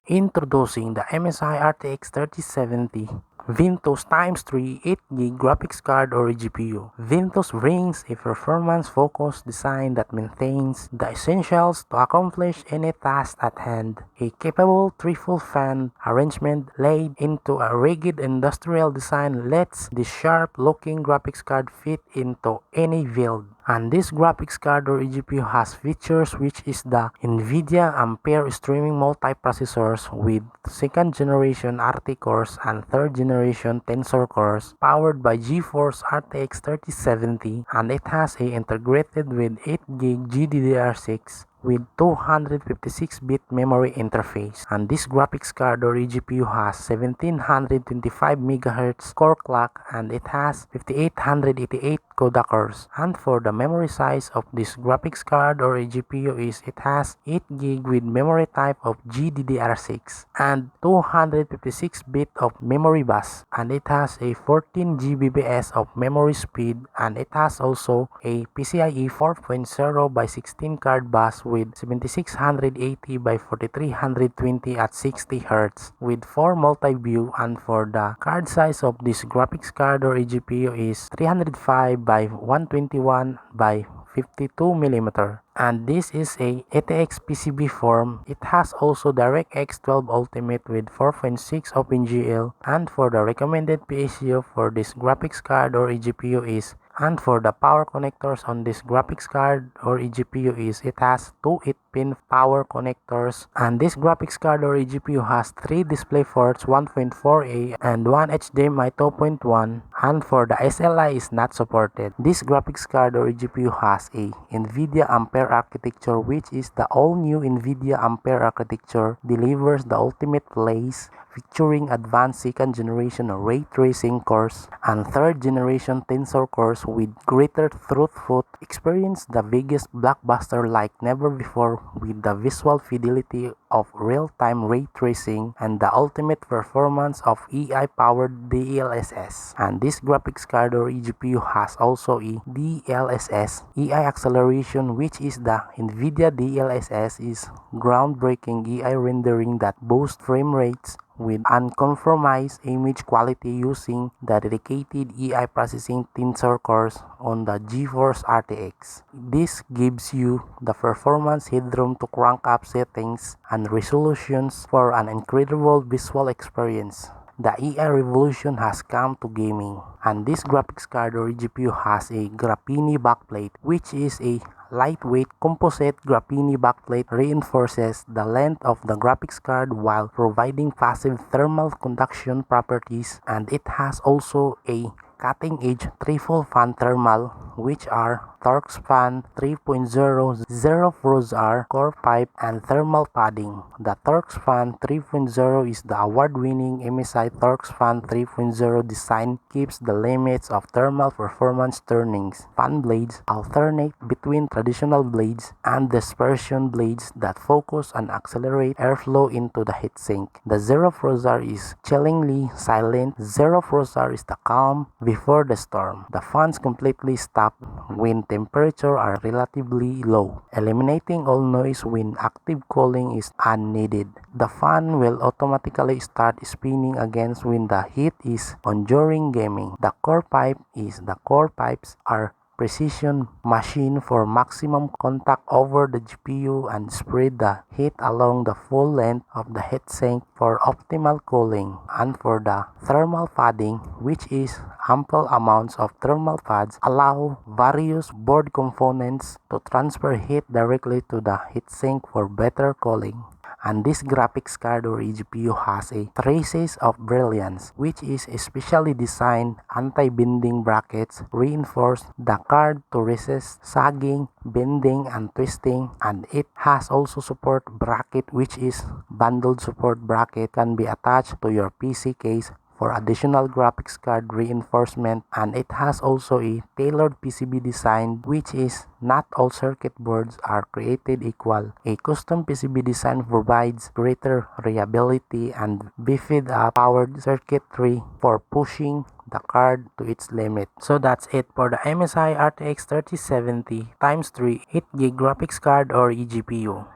Introducing the MSI RTX 3070 Ventus x3 8GB graphics card or GPU. Ventus brings a performance-focused design that maintains the essentials to accomplish any task at hand. A capable triple fan arrangement laid into a rigid industrial design lets this sharp-looking graphics card fit into any build. And this graphics card or GPU has features which is the NVIDIA Ampere streaming multiprocessors with 2nd generation RT cores and 3rd generation Tensor cores powered by GeForce RTX 3070, and it has a integrated with 8GB GDDR6 with 256-bit memory interface. And this graphics card or eGPU has 1725 MHz core clock, and it has 5888 CUDA cores. And for the memory size of this graphics card or eGPU is it has 8GB with memory type of GDDR6 and 256-bit of memory bus, and it has a 14 Gbps of memory speed, and it has also a PCIe 4.0 by 16 card bus with 7680 by 4320 at 60 Hz with 4 multi-view. And for the card size of this graphics card or eGPU is 305 by 121 by 52mm, and this is a ATX PCB form. It has also DirectX 12 Ultimate with 4.6 OpenGL, and for the recommended PSU for this graphics card or eGPU is, and for the power connectors on this graphics card or eGPU is it has 2 8-pin power connectors, and this graphics card or eGPU has 3 display ports 1.4A and 1 HDMI 2.1, and for the SLI is not supported. This graphics card or eGPU has a NVIDIA Ampere architecture, which is the all-new NVIDIA Ampere architecture delivers the ultimate plays, featuring advanced 2nd generation ray tracing cores and 3rd generation Tensor cores with greater throughput. Experience the biggest blockbuster like never before with the visual fidelity of real-time ray tracing and the ultimate performance of AI-powered DLSS. And this graphics card or eGPU has also a DLSS AI acceleration, which is the NVIDIA DLSS is groundbreaking AI rendering that boosts frame rates with uncompromised image quality using the dedicated AI processing Tensor cores on the GeForce RTX. This gives you the performance headroom to crank up settings and resolutions for an incredible visual experience. The AI revolution has come to gaming, and this graphics card or GPU has a Graphene backplate, which is a lightweight composite. Graphene backplate reinforces the length of the graphics card while providing passive thermal conduction properties, and it has also a cutting-edge triple fan thermal, which are TorqueFan 3.0, Zero Frost R, core pipe, and thermal padding. The TorqueFan 3.0 is the award-winning MSI TorqueFan 3.0 design keeps the limits of thermal performance turnings. Fan blades alternate between traditional blades and dispersion blades that focus and accelerate airflow into the heatsink. The Zero Frost R is chillingly silent. Zero Frost R is the calm before the storm. The fans completely stop when temperature are relatively low, eliminating all noise when active cooling is unneeded. The fan will automatically start spinning again when the heat is on during gaming. The core pipes are precision machine for maximum contact over the GPU and spread the heat along the full length of the heatsink for optimal cooling. And for the thermal padding, which is ample amounts of thermal pads allow various board components to transfer heat directly to the heatsink for better cooling. And this graphics card or eGPU has a Traces of Brilliance, which is specially designed anti-bending brackets reinforce the card to resist sagging, bending, and twisting, and it has also support bracket, which is bundled support bracket can be attached to your PC case for additional graphics card reinforcement, and it has also a tailored PCB design, which is not all circuit boards are created equal. A custom PCB design provides greater reliability and beefed up powered circuitry for pushing the card to its limit. So that's it for the MSI RTX 3070 x 3 8GB graphics card or eGPU.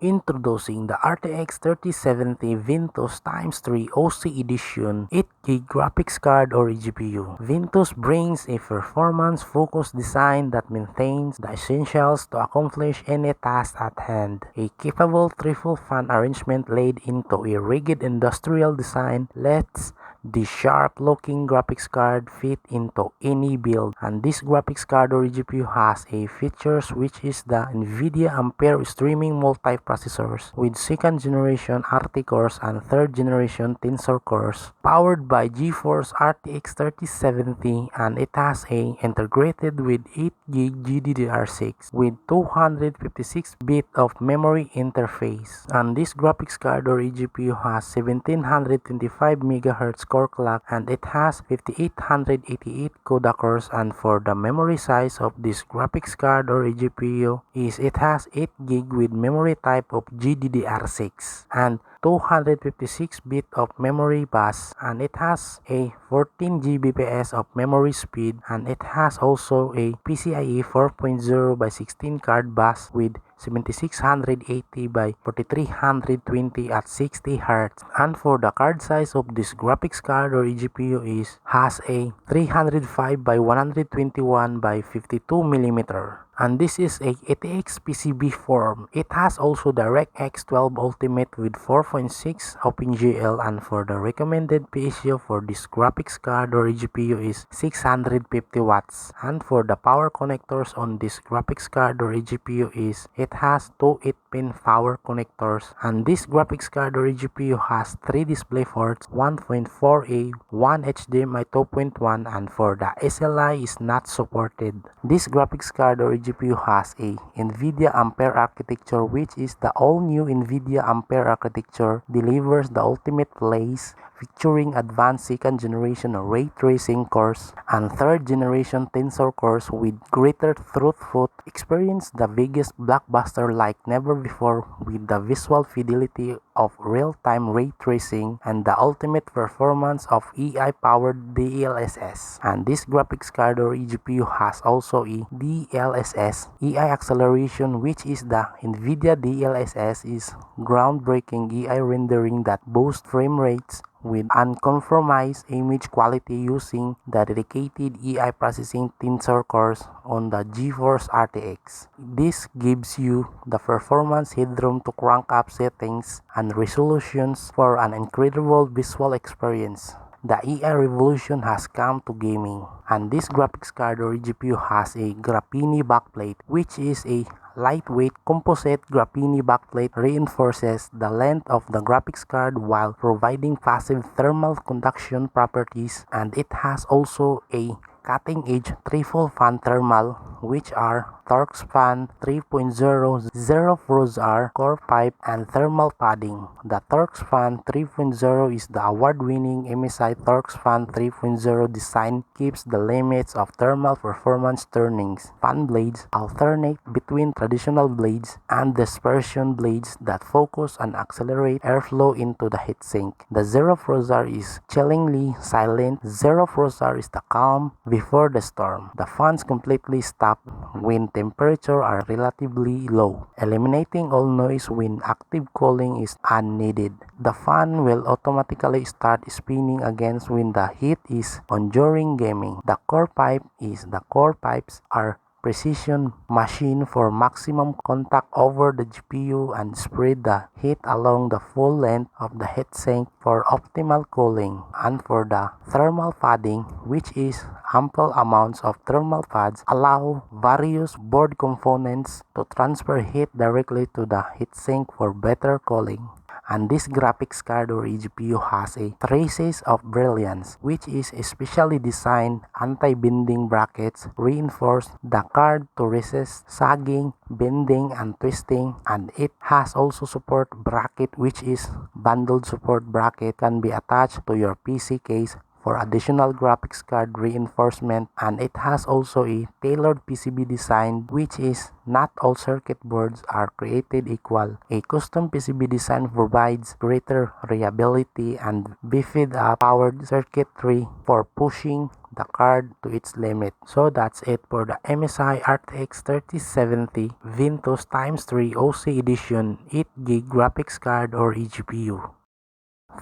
Introducing the RTX 3070 Ventus x3 OC Edition 8GB graphics card or eGPU. Ventus brings a performance-focused design that maintains the essentials to accomplish any task at hand. A capable triple fan arrangement laid into a rigid industrial design lets the sharp-looking graphics card fit into any build, and this graphics card or GPU has a features which is the NVIDIA Ampere streaming multiprocessors with 2nd generation RT cores and 3rd generation Tensor cores, powered by GeForce RTX 3070, and it has a integrated with 8GB GDDR6 with 256-bit of memory interface, and this graphics card or eGPU has 1725 MHz core clock, and it has 5888 CUDA cores. And for the memory size of this graphics card or eGPU is it has 8GB with memory type of GDDR6 and 256-bit of memory bus, and it has a 14 Gbps of memory speed, and it has also a PCIe 4.0 by 16 card bus with 7680 by 4320 at 60 Hz. And for the card size of this graphics card or eGPU has a 305 by 121 by 52 millimeter. And this is a ATX PCB form. It has also DirectX 12 Ultimate with 4.6 OpenGL, and for the recommended PSU for this graphics card or GPU is 650 watts. And for the power connectors on this graphics card or GPU it has two 8-pin power connectors, and this graphics card or GPU has 3 display ports, 1.4A, 1 HDMI 2.1, and for the SLI is not supported. This graphics card or GPU has a NVIDIA Ampere architecture, which is the all-new NVIDIA Ampere architecture delivers the ultimate plays, featuring advanced 2nd generation ray tracing cores and 3rd generation Tensor cores with greater throughput. Experience the biggest blockbuster like never before with the visual fidelity of real-time ray tracing and the ultimate performance of AI-powered DLSS. And this graphics card or eGPU has also a DLSS AI acceleration, which is the NVIDIA DLSS is groundbreaking AI rendering that boosts frame rates with uncompromised image quality using the dedicated AI processing Tensor cores on the GeForce RTX. This gives you the performance headroom to crank up settings and resolutions for an incredible visual experience. The AI revolution has come to gaming, and this graphics card or GPU has a Graphene backplate, which is a lightweight composite Graphene backplate reinforces the length of the graphics card while providing passive thermal conduction properties, and it has also a cutting-edge triple fan thermal, which are TorqueFan 3.0, Zero Frost R, core pipe, and thermal padding. The TorqueFan 3.0 is the award-winning MSI TorqueFan 3.0 design keeps the limits of thermal performance turnings. Fan blades alternate between traditional blades and dispersion blades that focus and accelerate airflow into the heatsink. The Zero Frost R is chillingly silent. Zero Frost R is the calm before the storm. The fans completely stop when temperature are relatively low, eliminating all noise when active cooling is unneeded. The fan will automatically start spinning again when the heat is on during gaming. The core pipes are precision machine for maximum contact over the GPU and spread the heat along the full length of the heatsink for optimal cooling. And for the thermal padding, which is ample amounts of thermal pads allow various board components to transfer heat directly to the heatsink for better cooling. And this graphics card or eGPU has a traces of brilliance, which is specially designed anti-bending brackets reinforce the card to resist sagging, bending, and twisting, and it has also support bracket, which is bundled support bracket can be attached to your PC case for additional graphics card reinforcement, and it has also a tailored PCB design, which is not all circuit boards are created equal. A custom PCB design provides greater reliability and beefed up powered circuitry for pushing the card to its limit. So that's it for the MSI RTX 3070 Ventus x3 OC Edition 8GB graphics card or eGPU.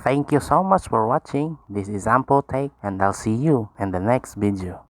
Thank you so much for watching. This is Ampotech, and I'll see you in the next video.